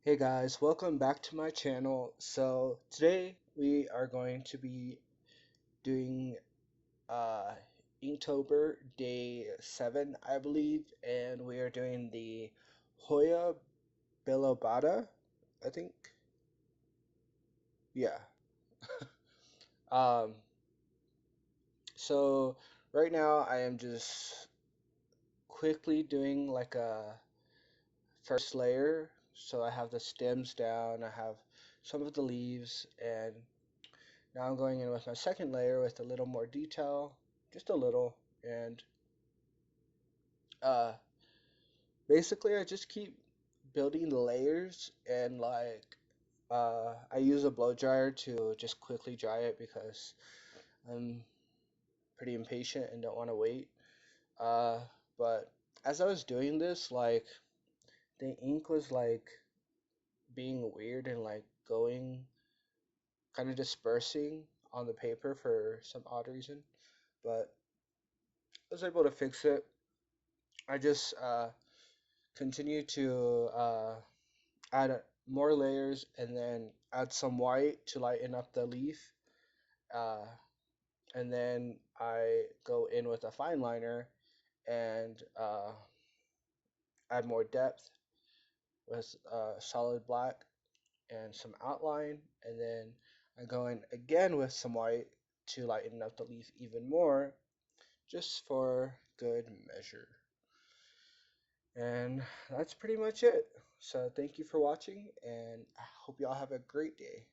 Hey guys, welcome back to my channel. So today we are going to be doing uh Inktober day 7, I believe, and we are doing the Hoya Bilobata, I think. Yeah. Um so right now I am just quickly doing like a first layer. So I have the stems down, I have some of the leaves, and now I'm going in with my second layer with a little more detail, just a little, and uh, basically I just keep building the layers and I use a blow dryer to just quickly dry it because I'm pretty impatient and don't want to wait. Uh, but as I was doing this, the ink was being weird and going kind of dispersing on the paper for some odd reason, but I was able to fix it. I just continue to add more layers and then add some white to lighten up the leaf. Uh, and then I go in with a fine liner and add more depth with solid black and some outline. And then I go in again with some white to lighten up the leaf even more, just for good measure. And that's pretty much it. So thank you for watching, and I hope y'all have a great day.